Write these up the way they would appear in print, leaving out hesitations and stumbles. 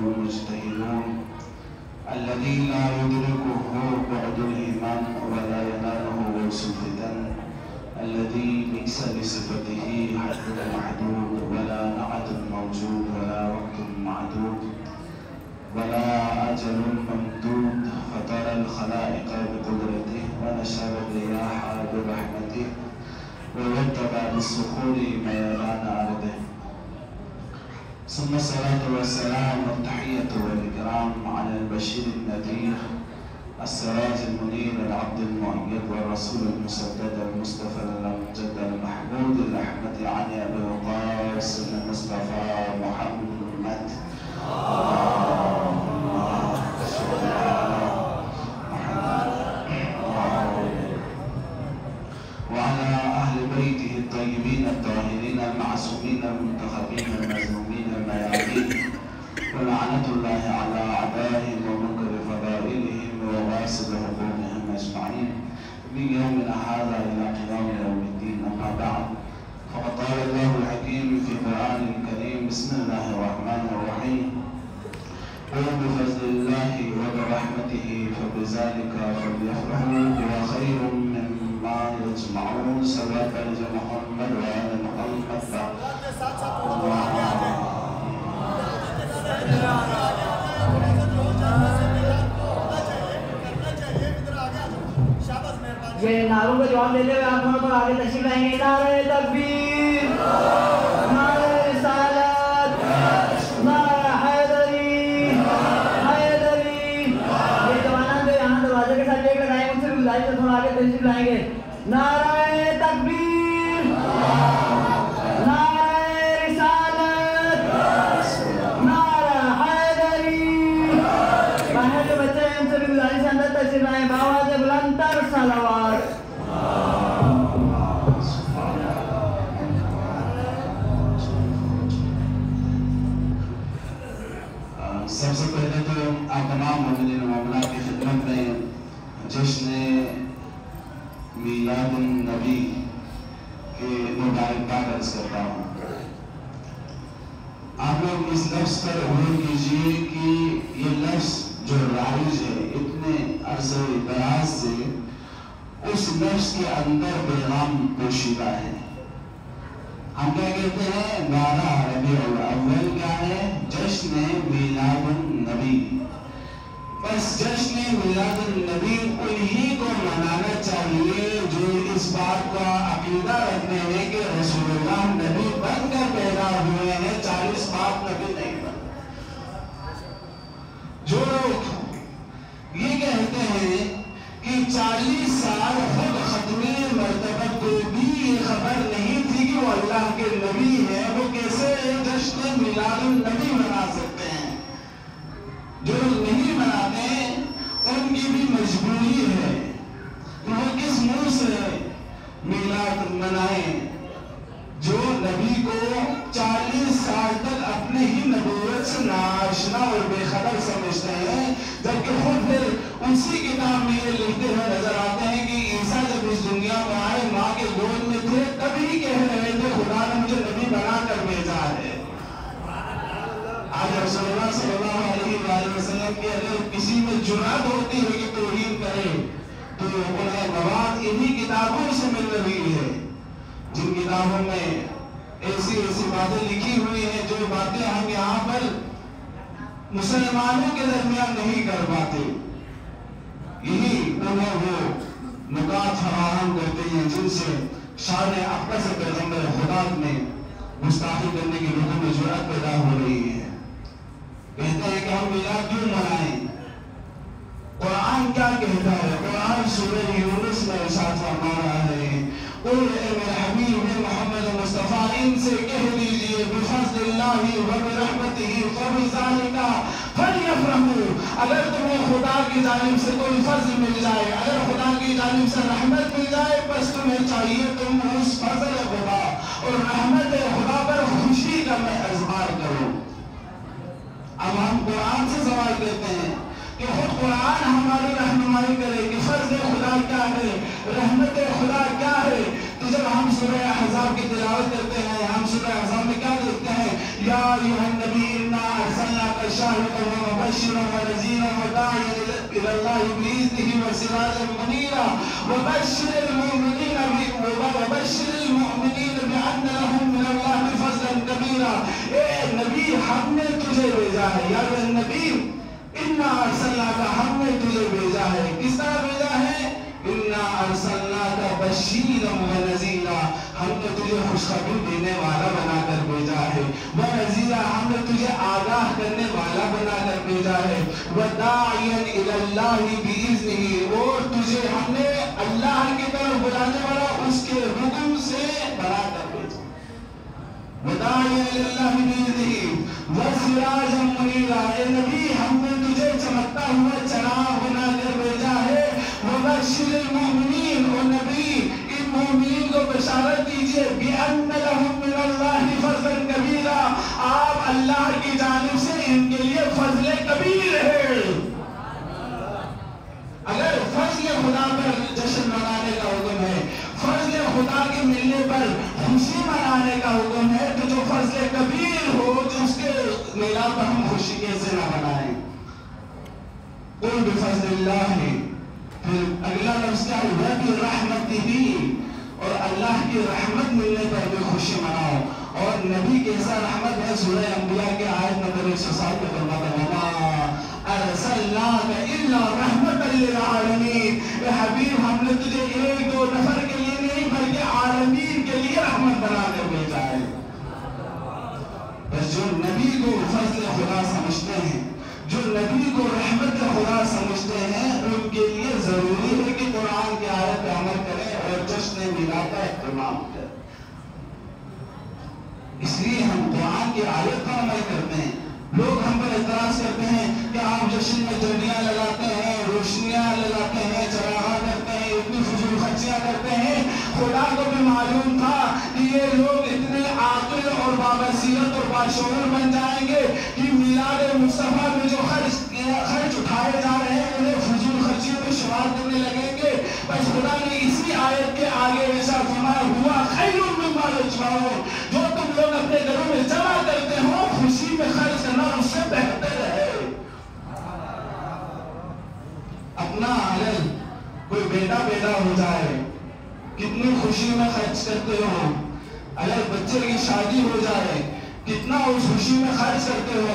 المجتهدون الذي لا يدركه بعد الإيمان ولا يناله غوث الفتن الذي ليس لصفته حد محدود ولا نعت موجود ولا وقت معدود ولا أجل ممدود فطر الخلائق بقدرته ونشر الرياح برحمته ووتب بالصخور ميلان أرضه ثم الصلاة والسلام والتحية والإكرام على البشير النذير السراج المنير العبد المؤيد والرسول المسدد المصطفى الأمجد المحمود الأحمد عن أبي القاسم المصطفى محمد وعلى أهل بيته الطيبين الطاهرين المعصومين المنتخبين المظلومين الميامين ولعنة الله على أعدائهم ومنكر فضائلهم وغاصب حقوقهم أجمعين من يومنا هذا إلى قيام يوم الدين. أما بعد فقد قال الله الحكيم في القرآن الكريم بسم الله الرحمن الرحيم قل بفضل الله وبرحمته فبذلك فليفرحوا هو خير مما يجمعون صلى محمد وآل محمد یہ نعروں کا جواب دیتے ہوئے آپ دونوں پر آگے تشریف لائیں گے. نعرہ تکبیر، نعرہ رسالت، نعرہ حیدری، حیدری. یہ جوانان جو یہاں دروازے کے ساتھ ایک لگائیں ان سے بھی گزارش ہے تھوڑا آگے تشریف لائیں گے. نعرہ تکبیر، نعرہ رسالت، نعرہ حیدری. باہر جو بچے ہیں ان سے بھی گزارش ہے اندر تشریف لائیں. باواز بلند تر صلوات. سب سے پہلے تو آپ تمام مومنین و مومنات کی خدمت میں جشن میلاد النبی کے مبارکباد عرض کرتا ہوں. آپ لوگ اس لفظ پر غور کیجئے کہ یہ لفظ جو رائج ہے اتنے عرصے دراز سے اس لفظ کے اندر پیغام پوشیدہ ہے. ہم کیا کہتے ہیں نعرہ ربیع الاول کیا ہے؟ جشن میلاد النبی. بس جشن میلاد النبی انہی کو منانا چاہیے جو اس بات کا عقیدہ رکھتے ہیں کہ رسول اللہ نبی بن کر پیدا ہوئے ہیں، 40 پاک نبی نہیں بن. جو لوگ یہ کہتے ہیں کہ 40 سال خود ختمی مرتبہ کو بھی یہ خبر نہیں تھی کہ وہ اللہ کے نبی ہیں، وہ کیسے جشن میلاد النبی منا سکتے ہیں؟ جو نہیں مناتے ان کی بھی مجبوری ہے کہ وہ کس منہ سے میلاد منائیں جو نبی کو 40 سال تک اپنے ہی نبوت سے ناآشنا اور بے خبر سمجھتے ہیں، جبکہ خود پھر اسی کتاب میں یہ لکھتے ہوئے نظر آتے ہیں کہ عیسیٰ جب اس دنیا میں آئے ماں کے گود میں تھے تبھی کہہ رہے تھے خدا نے مجھے نبی بنا کر بھیجا ہے. آج رسول اللہ صلی اللہ علیہ وآلہ وسلم کی اگر کسی میں جرأت ہوتی ہے کہ توہین کرے تو انہیں مواد انہی کتابوں سے مل رہی ہے جن کتابوں میں ایسی باتیں لکھی ہوئی ہیں جو باتیں ہم یہاں پر مسلمانوں کے درمیان نہیں کر پاتے. یہی انہیں وہ نکات فراہم کرتے ہیں جن سے شان اقدس پیغمبر خدا میں گستاخی کرنے کی روحوں میں جرأت پیدا ہو رہی ہے. کہتے ہیں کہ ہم میلاد کیوں منائیں؟ قرآن کیا کہتا ہے؟ قرآن سورہ یونس میں ارشاد فرما رہا ہے قل اے میرے حبیب محمد مصطفیٰ ان سے کہہ دیجئے بفضل اللہ وبرحمتہ فبذلک فلیفرحوا. اگر تمہیں خدا کی جانب سے کوئی فضل مل جائے، اگر خدا کی جانب سے رحمت مل جائے، بس تمہیں چاہیے تم اس فضل خدا اور رحمت خدا پر خوشی کا اظہار کرو. اب ہم قرآن سے سوال کرتے ہیں کہ خود قرآن ہماری رہنمائی کرے کہ فضل خدا کیا ہے، رحمت خدا کیا ہے. تو جب ہم سورہ احزاب کی تلاوت کرتے ہیں، ہم سورہ احزاب میں کیا دیکھتے ہیں؟ یا ایھا النبی انا ارسلناک شاهدا ومبشرا ونذيرا وداعيا إلى الله بإذنه وسراجا منيرا وبشر المؤمنين بأن لهم من الله فضلا كبيرا. اے نبی ہم نے تجھے بھیجا ہے، یا نبی انا ارسلناک، ہم نے تجھے بھیجا ہے. کس طرح بھیجا ہے؟ انا ارسلناک بشیرا ونذیرا، ہم نے تجھے خوشخبری دینے والا بنا کر بھیجا ہے. ونذیرا، ہم نے تجھے آگاہ کرنے والا بنا کر بھیجا ہے. وداعیا الی اللہ باذنہ، اور تجھے ہم نے اللہ کی طرف بلانے والا اس کے حکم سے بنا کر بھیجا. وداعیا الی اللہ باذنہ وسراجا منیرا، اے نبی ہم نے تجھے چمکتا ہوا چراغ بنا کر بھیجا ہے. وبشر المؤمنین، اور نبی ان مومنین کو بشارت دیجئے بِأَنَّ لَهُم مِّنَ اللَّهِ فَضْلًا كَبِيرًا، آپ اللہ کی جانب سے ان کے لیے فضل کبیر ہے. اگر فضل خدا پر جشن منانے کا حکم ہے، فضل خدا کے ملنے پر خوشی منانے کا حکم ہے، تو جو فضل کبیر ہو جو اس کے میلاد پر ہم خوشی کیسے نہ منائیں. قُلْ بِفَضْلِ اللَّهِ، پھر اگلا لفظ کیا ہے؟ وَبِرَحْمَتِهِ، اور اللہ کی رحمت ملنے پر بھی خوشی مناؤ. اور نبی کیسا رحمت ہے؟ سورہ انبیاء کے آیت نمبر 107 میں فرماتا ہے وَمَا أَرْسَلْنَاكَ إِلَّا رَحْمَةً لِلْعَالَمِينَ، اے حبیب ہم نے تجھے ایک دو نفر کے لیے نہیں بلکہ عالمین کے لیے رحمت بنا کر بھیجا ہے. بس جو نبی کو فضل خدا سمجھتے ہیں، جو نبی کو رحمت خدا سمجھتے ہیں، ان کے لیے ضروری ہے کہ قرآن کی آیت پہ عمل کریں اور جشن میلاد کا اہتمام کریں. اس لیے ہم قرآن کی آیت پر عمل کرتے ہیں. لوگ ہم پر اعتراض کرتے ہیں کہ آپ جشن میں جھنڈیاں لگاتے ہیں، روشنیاں لگاتے ہیں، چراغاں کرتے ہیں، اتنی فضول خرچیاں کرتے ہیں. خدا کو بھی معلوم تھا کہ یہ لوگ اتنے عاقل اور بابصیرت اور باشعور بن جائیں گے کہ میلاد مصطفیٰ میں جو خرچ اٹھائے جا رہے ہیں انہیں فضول خرچیوں میں شمار کرنے لگیں گے. بس خدا نے اسی آیت کے آگے ایسا فرمایا ہوا خیر مما یجمعون، جو تم لوگ اپنے گھروں میں جمع کرتے ہو خوشی میں خرچ کرنا اس سے بہتر ہے. اپنا علل کوئی بیٹا پیدا ہو جائے کتنی خوشی میں خرچ کرتے ہو، اگر بچے کی شادی ہو جائے کتنا اس خوشی میں خرچ کرتے ہو.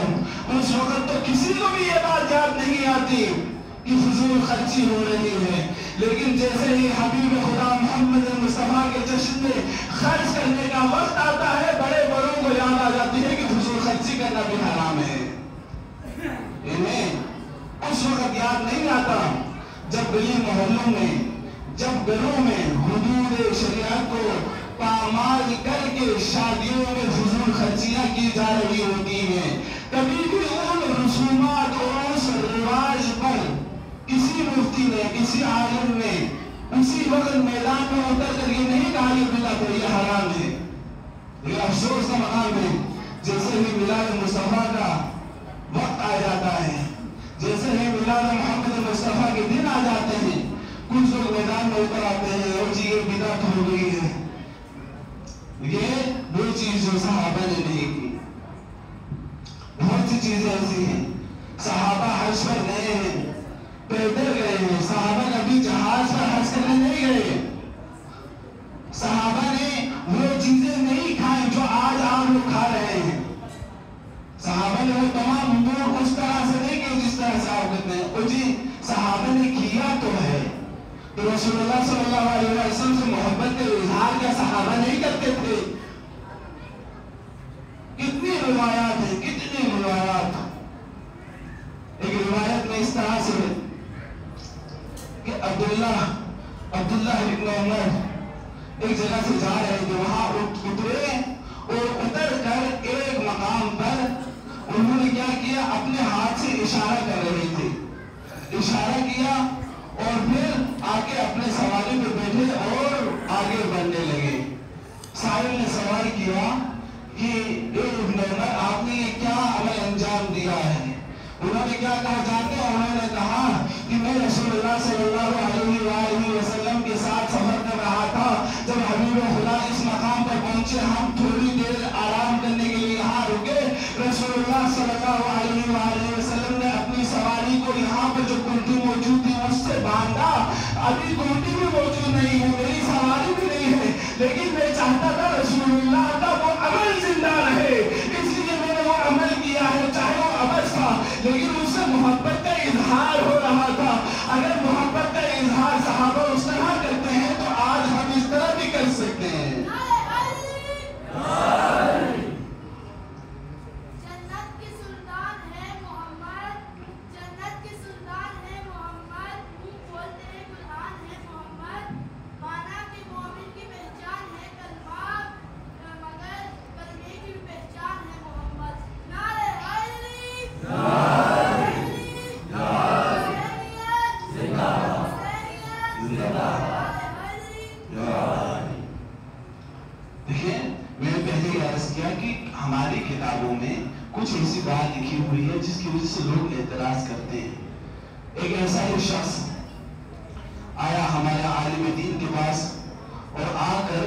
اس وقت تو کسی کو بھی یہ بات یاد نہیں آتی کہ فضول خرچی ہو رہی ہے. لیکن جیسے ہی حبیب خدا محمد مصطفیٰ کے جشن میں خرچ کرنے کا وقت آتا ہے، بڑے بڑوں کو یاد آ جاتی ہے کہ فضول خرچی کرنا بھی حرام ہے. انہیں اس وقت یاد نہیں آتا جب گلی محلوں میں، جب گھروں میں حدود شریعت کو پامال کر کے شادیوں میں فضول خرچیاں کی جا رہی ہوتی ہیں. کبھی بھی ان رسومات اور اس رواج پر کسی مفتی نے، کسی عالم نے اسی وقت میدان میں اتر کر یہ نہیں کہا کہ بدعت ہے، یہ حرام ہے. لیکن افسوس کا مقام ہے جیسے ہی میلاد مصطفیٰ کا وقت آ جاتا ہے، جیسے ہی میلاد محمد مصطفیٰ کے دن آ جاتے ہیں، کچھ لوگ میدان میں اتر آتے ہیں اور جی یہ بدعت ہو گئی ہے. یہ وہ چیز جو صحابہ نے نہیں کی. بہت سی چیزیں ایسی ہیں. صحابہ حج پر گئے ہیں، پیدل گئے ہیں. صحابہ کبھی جہاز پر حج کرنے نہیں گئے. صحابہ نے وہ چیزیں نہیں کھائیں جو آج آپ لوگ کھا رہے ہیں. صحابہ نے وہ تمام امور اس طرح سے نہیں کی جس طرح سے آپ کرتے ہیں. وہ جی صحابہ نے کیا تو ہے، تو رسول اللہ صلی اللہ علیہ وسلم سے محبت کے اظہار کا صحابہ نہیں کرتے تھے. کتنی روایات ہیں، کتنی روایات. ایک روایت میں اس طرح سے کہ عبداللہ ابن عمر ایک جگہ سے جا رہے تھے، وہاں اترے اور اتر کر ایک مقام پر انہوں نے کیا کیا، اپنے ہاتھ سے اشارہ کر رہے تھے. اشارہ کیا اور پھر آگے اپنے سواری پہ بیٹھے اور آگے بڑھنے لگے. سائل نے سوال کیا کہ ابن عمر آپ نے یہ کیا عمل انجام دیا ہے؟ انہوں نے کیا کہا جانتے ہیں؟ انہوں نے کہا کہ میں رسول اللہ صلی اللہ علیہ وآلہ وسلم کے ساتھ سفر کر رہا تھا. جب حبیب خدا اس مقام پر پہنچے، ہم تھوڑی دیر آرام کرنے کے لیے یہاں رکے. رسول اللہ صلی اللہ علیہ وآلہ وسلم نے اپنی سواری کو یہاں پر جو کنڈی موجود تھی اس سے باندھا. ابھی کنڈی بھی موجود نہیں ہے, میری سواری بھی نہیں ہے, لیکن میں چاہتا تھا رسول اللہ کا وہ عمل زندہ رہے, اس لیے میں نے وہ عمل کیا ہے, چاہے وہ عبث تھا لیکن اس سے محبت کا اظہار ہو رہا تھا. اگر محبت کا اظہار صحابہ اس طرح کرتے ہیں تو آج ہم اس طرح بھی کر سکتے ہیں. ہماری کتابوں میں کچھ ایسی بات لکھی ہوئی ہے جس کی وجہ سے لوگ اعتراض کرتے ہیں. ایک ایسا ہی شخص آیا ہمارے عالم دین کے پاس اور آ کر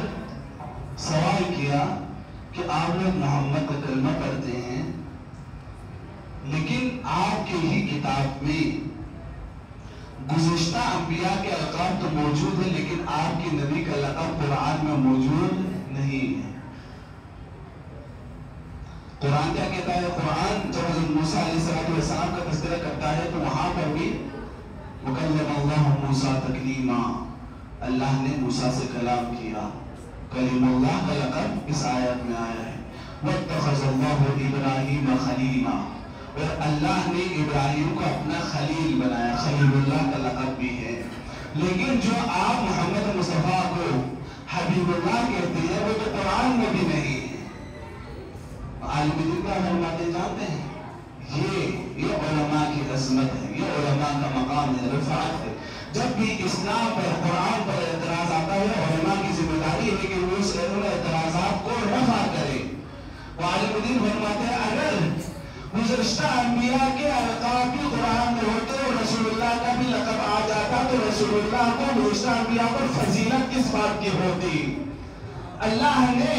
سوال کیا کہ آپ لوگ محمد کا کلمہ پڑھتے ہیں لیکن آپ کے ہی کتاب میں گزشتہ انبیاء کے القاب تو موجود ہیں لیکن آپ کے نبی کا لقب قرآن میں موجود نہیں ہے. قرآن کیا کہتا ہے؟ قرآن جب حضرت موسیٰ علیہ السلام کا تذکرہ کرتا ہے تو وہاں پر بھی وَكَلَّمَ اللَّهُ مُوسَىٰ تَكْلِيمًا, اللہ نے موسیٰ سے کلام کیا. کلیم اللہ کا لقب اس آیت میں آیا ہے. وَاتَّخَذَ اللَّهُ إِبْرَاهِيمَ خَلِيلًا, اور اللہ نے ابراہیم کو اپنا خلیل بنایا. خلیل اللہ کا لقب بھی ہے. لیکن جو آپ محمد مصطفیٰ کو حبیب اللہ کہتے ہیں وہ تو قرآن میں بھی نہیں ہے. عالم دین کیا فرماتے جانتے ہیں؟ یہ علماء کی عظمت ہے, یہ علماء کا مقام ہے, رفعت ہے. جب بھی اسلام پر قرآن پر اعتراض آتا ہے علماء کی ذمہ داری ہے کہ وہ اس اعتراضات کو رفع کرے. عالم دین فرماتے ہیں اگر گزشتہ انبیاء کے القاب بھی قرآن میں ہوتے اور رسول اللہ کا بھی لقب آ جاتا تو رسول اللہ کو گزشتہ انبیاء پر فضیلت کس بات کی ہوتی؟ اللہ نے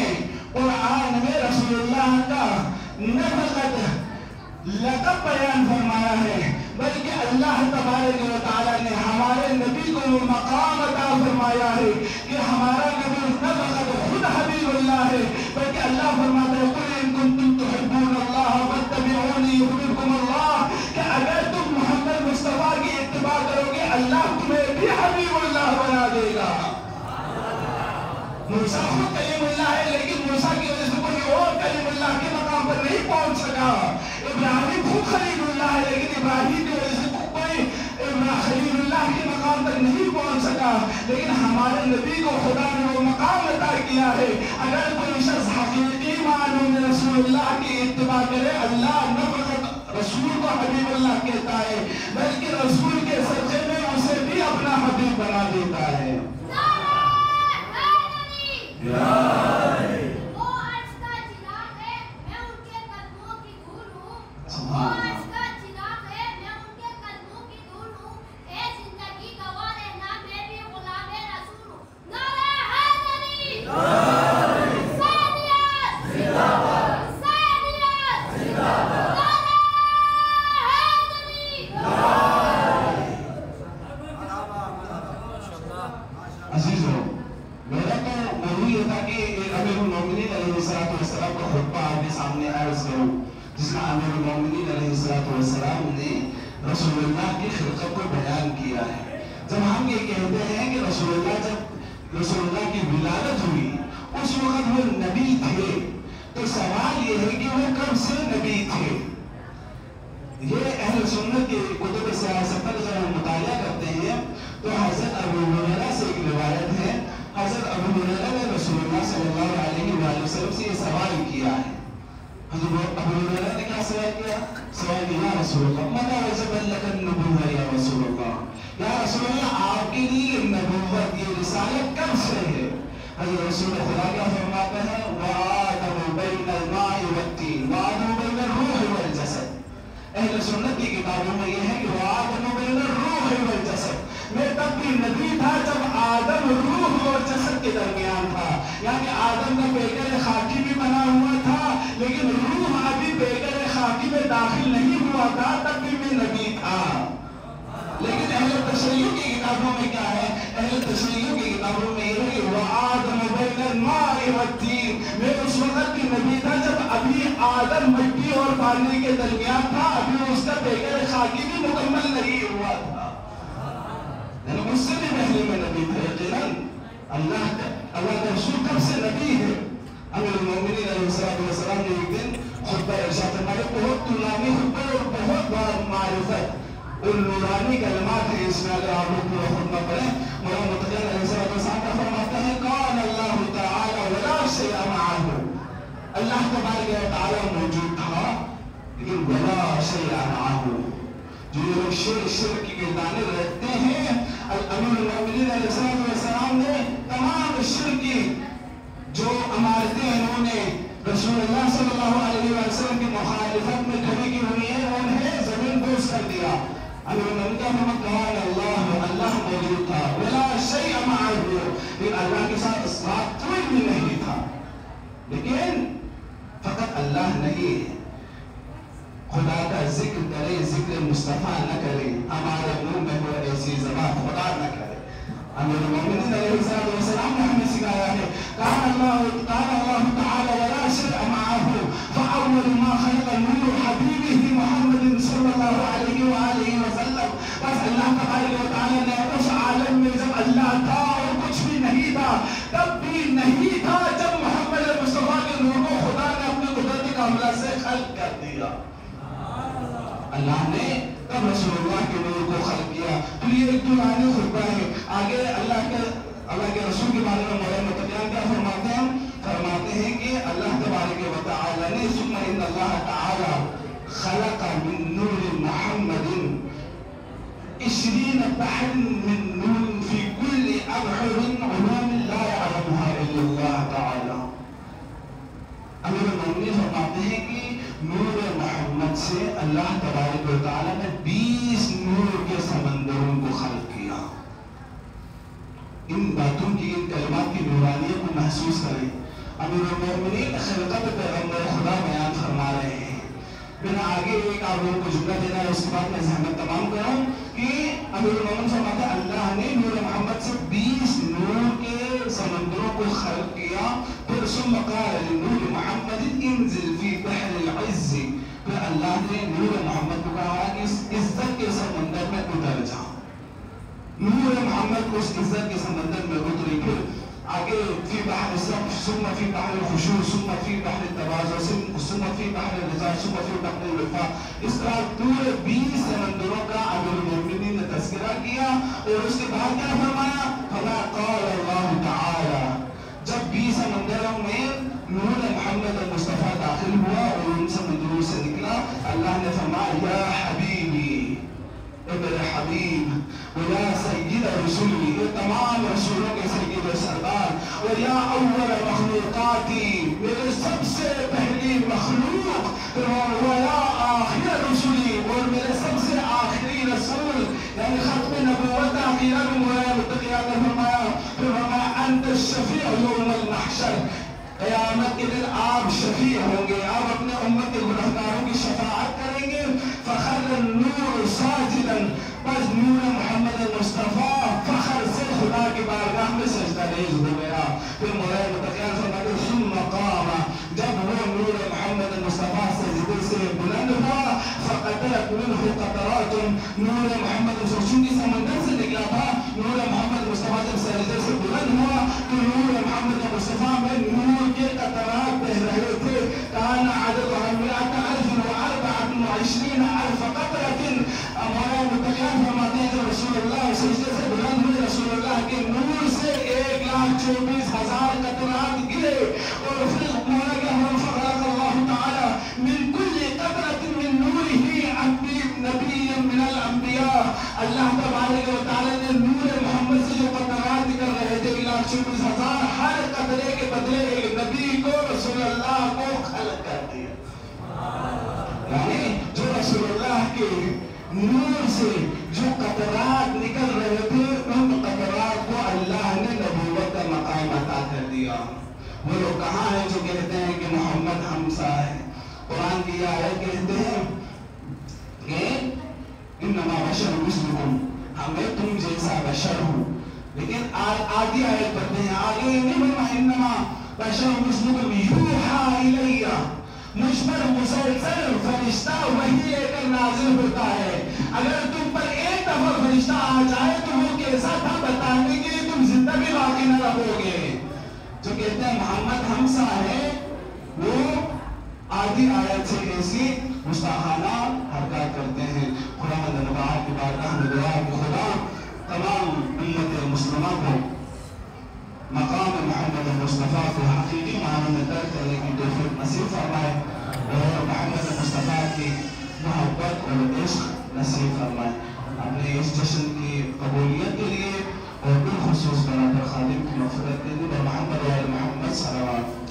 قرآن میں رسول اللہ کا نہ فقط لقب بیان فرمایا ہے بلکہ اللہ تبارک و تعالیٰ نے ہمارے نبی کو وہ مقام عطا فرمایا ہے کہ ہمارا نبی نہ فقط خود حبیب اللہ ہے بلکہ اللہ فرماتا ہے قُلْ إِن كُنتُمْ تُحِبُّونَ اللَّهَ فَاتَّبِعُونِي يُحْبِبْكُمُ اللَّهُ, کہ اگر تم محمد مصطفیٰ کی اتباع کرو گے اللہ تمہیں بھی حبیب اللہ بنا دے گا. موسیٰ خود کلیم اللہ ہے لیکن موسیٰ کی وجہ سے کوئی اور کلیم اللہ کے مقام پر نہیں پہنچ سکا. ابراہیم خود خلیل اللہ ہے لیکن ابراہیم کی وجہ سے کوئی خلیل اللہ کے مقام تک نہیں پہنچ سکا. لیکن ہمارے نبی کو خدا نے وہ مقام عطا کیا ہے. اگر کوئی شخص حقیقی معنوں میں رسول اللہ کی اتباع کرے اللہ نہ فقط رسول کو حبیب اللہ کہتا ہے بلکہ رسول کے صدقے میں اسے بھی اپنا حبیب بنا دیتا ہے. وہ عرش کا چراغ ہے میں ان کے قدموں کی دھول ہوں. وہ عرش کا چراغ ہے میں ان کے قدموں کی دھول ہوں. اے زندگی گواہ رہنا میں بھی غلام رسول ہوں. نعرہ حیدری, حسینیت زندہ باد, حسینیت زندہ باد, نعرہ حیدری. عزیزو, میرا تو وہی یہ تھا کہ امیر المومنین علیہ السلام کا خطبہ آپ کے سامنے عرض کروں جس میں امیر المومنین علیہ السلام نے رسول اللہ کی خلقت کو بیان کیا ہے. جب ہم یہ کہتے ہیں کہ جب رسول اللہ کی ولادت ہوئی اس وقت وہ نبی تھے تو سوال یہ ہے کہ وہ کب سے نبی تھے. یہ اہل سنت کے کتب سیاست پر جب ہم مطالعہ کرتے ہیں تو حضرت ابو ہریرہ سے ایک روایت ہے. حضرت ابو ہریرہ نے رسول اللہ صلی اللہ علیہ وآلہ وسلم سے یہ سوال کیا ہے. حضرت ابو ہریرہ نے کیا سوال کیا؟ سوال کیا یا رسول اللہ متى وجب لك النبوة یا رسول اللہ, یا رسول اللہ آپ کے لیے نبوت یہ رسالت کب سے ہے؟ حضرت رسول خدا کیا فرماتے ہیں وآدم بین الماء والتین وآدم بین الروح والجسد. اہل سنت کی کتابوں میں یہ ہے کہ وآدم بین الروح والجسد, میں تب بھی نبی تھا جب آدم روح اور جسد کے درمیان تھا. یعنی آدم کا پیکر خاکی بھی بنا ہوا تھا لیکن روح ابھی پیکر خاکی میں داخل نہیں ہوا ہوا تھا تب بھی میں نبی تھا. لیکن اہل تشریع کی کتابوں میں کیا ہے؟ اہل تشریع کی کتابوں میں یہ ہے کہ وَآدَمَ بَيْنَ الْمَاءِ وَالطِّينِ، میں اس وقت بھی نبی تھا جب ابھی آدم مٹی اور پانی کے درمیان تھا، ابھی اس کا پیکر خاکی بھی مکمل نہیں ہوا تھا. یعنی مجھ سے بھی پہلے میں نبی تھا. یقیناً اللہ کا رسول کب سے نبی ہے؟ امیر المومنین علیہ السلام نے ایک دن خطبہ ارشاد فرمایا، بہت طولانی خطبہ اور بہت بار معرفت ان نورانی کلمات ہیں. اس میں اگر آپ لوگ پورا خطبہ پڑھیں، مولانا متقین علیہ السلام کا فرماتا ہے قال اللہ تعالی ولا شیء معه، اللہ تبارک و تعالی موجود تھا لیکن ولا شیء معه. جو لوگ شرک کی گردانیں رکھتے ہیں، امیر المومنین علیہ السلام نے تمام شرک کی جو عمارتیں انہوں نے رسول اللہ صلی اللہ علیہ وسلم کی مخالفت میں کھڑی کی ہوئی ہیں، انہیں زمین بوس کر دیا. امیر المومنین کا فرمان قال اللہ موجود تھا ولا شیء معه، لیکن اللہ کے ساتھ اس بات کوئی بھی نہیں تھا. لیکن فقط اللہ نہیں، خدا کا ذکر کرے، ذکر مصطفیٰ نہ کرے، ہمارے منہ میں وہ ایسی زبان خدا نہ کرے. امیر المومنین علیہ السلام نے ہمیں سکھایا ہے قال اللہ تعالی ولا شیء معه فاول ما خلق نور حبیبہ محمد صلی اللہ علیہ وآلہ وسلم. بس اللہ تبارک و تعالی نے اس عالم میں جب اللہ تھا اور کچھ بھی نہیں تھا، تب بھی نہیں تھا جب محمد مصطفیٰ کے نور کو خدا نے اپنے قدرتی کاملہ سے خلق کر دیا. اللہ نے تب رسول اللہ کے نور کو خلق کیا. تو یہ ایک طولانی خطبہ ہے. آگے اللہ کے رسول کے بارے میں مولانا متقین کیا فرماتے ہیں؟ فرماتے ہیں کہ اللہ تبارک و تعالی نے ثم ان اللہ تعالی خلق من نور محمد 20 بحر من نور في كل أبحر علوم لا يعلمها إلا الله تعالی. امیر المومنین فرماتے ہیں کہ نور محمد سے اللہ تبارک و تعالی نے 20 نور کے سمندروں کو خلق کیا. ان باتوں کی، ان کلمات کی نورانیت کو محسوس کریں. امیر المومنین خلقت پیغمبر خدا بیان فرما رہے ہیں. میں آگے ایک آپ لوگوں کو جملہ دینا ہے، اس کے بعد میں زحمت تمام کر رہا ہوں کہ امیر المومنین فرماتا ہے اللہ نے نور محمد سے 20 نور کے سمندروں کو خلق کیا. پھر ثم قال لنور محمد انزل فی بحر العز، پھر اللہ نے نور محمد کو کہا کہ اس عزت کے سمندر میں اتر جا. نور محمد کو اس عزت کے سمندر میں اتری. پھر آگے فی بحر الصبر ثم فی بحر الخشوع ثم فی بحر التواضع ثم فی بحر الرضا ثم فی بحر الوفاء. اس طرح پورے 20 سمندروں کا امیر المومنین نے تذکرہ کیا. اور اس کے بعد کیا فرمایا؟ فما قال اللہ تعالی، جب 20 سمندروں میں نور محمد مصطفیٰ داخل ہوا اور ان سمندروں سے نکلا، اللہ نے فرمایا یا حبیبی، اے میرے حبیب، ویا سید رسولی، یہ تمام رسولوں کے سید و سردار، ویا اول مخلوقاتی، میرے سب سے پہلی مخلوق، ویا آخر رسولی، اور میرے سب سے آخری رسول، یعنی ختم نبوت آخرہ میں مولانا متقین نے فرمایا. پھر فرمایا انت الشفیع یوم المحشر، قیامت کے دن آپ شفیع ہوں گے، آپ اپنے امت کے گنہگاروں کی شفاعت کریں گے. فخر النور ساجدا، بس نور محمد مصطفیٰ فخر سے خدا کی بارگاہ میں سجدہ ریز ہو گیا. پھر مولانا متقین فرماتے ثم قام، جب وہ نور محمد مصطفیٰ سجدے سے بلند ہوا، فقطرت منہ قطرات، نور محمد مصطفیٰ کی سمندر سے نکلا تھا. نور محمد مصطفیٰ جب سجدے سے بلند ہوا تو نور محمد مصطفیٰ میں نور کے قطرات بہ رہے تھے. کان عددها 124,000 قطرة. مولانا متقین فرماتے ہیں کہ رسول اللہ سجدے سے بلند ہوئے، رسول اللہ کے نور سے 1,24,000 قطرات گرے. اور پھر مولانا کے ہم فخلق اللہ تعالی من کل قطرة من نوره نبی من الانبیاء، اللہ تبارک و تعالی نے نور محمد سے جو قطرات کر رہے تھے 1,24,000، ہر قطرے کے بدلے ایک نبی کو، رسول اللہ کو خلق کر دیا. یعنی جو رسول اللہ کے نور سے جو قطرات نکل رہے تھے، ان قطرات کو اللہ نے نبوت کا مقام عطا کر دیا. وہ لوگ کہاں ہیں جو کہتے ہیں کہ محمد ہمسا ہے؟ قرآن کی آیت کہتے ہیں بشر مثلکم، میں تم جیسا بشر ہوں. لیکن آگے آیت پڑھتے ہیں، آگے نہیں فرمایا انما بشر مثلکم یوحا الیہ، مجھ پر مسلسل فرشتہ وحی لے کر نازل ہوتا ہے. اگر تم پر ایک دفعہ فرشتہ آ جائے تو وہ کیسا تھا بتانے کے لیے تم زندہ بھی باقی نہ رہو گے. جو کہتے ہیں محمد ہم سا ہے، وہ آدھی آیت سے ایسی مستحانہ حرکات کرتے ہیں. خدا مدنبار کی بارگاہ میں دعا کہ خدا تمام امت مسلمہ کو مقام محمد مصطفیٰ کو حقیقی معنی میں درک کرنے کی توفیق نصیب فرمائے اور محمد مصطفیٰ کی محبت اور عشق نصیب فرمائے. اپنے اس جشن کی قبولیت کے لیے اور بالخصوص برادر خادم کی مغفرت کے لیے محمد و محمد صلوات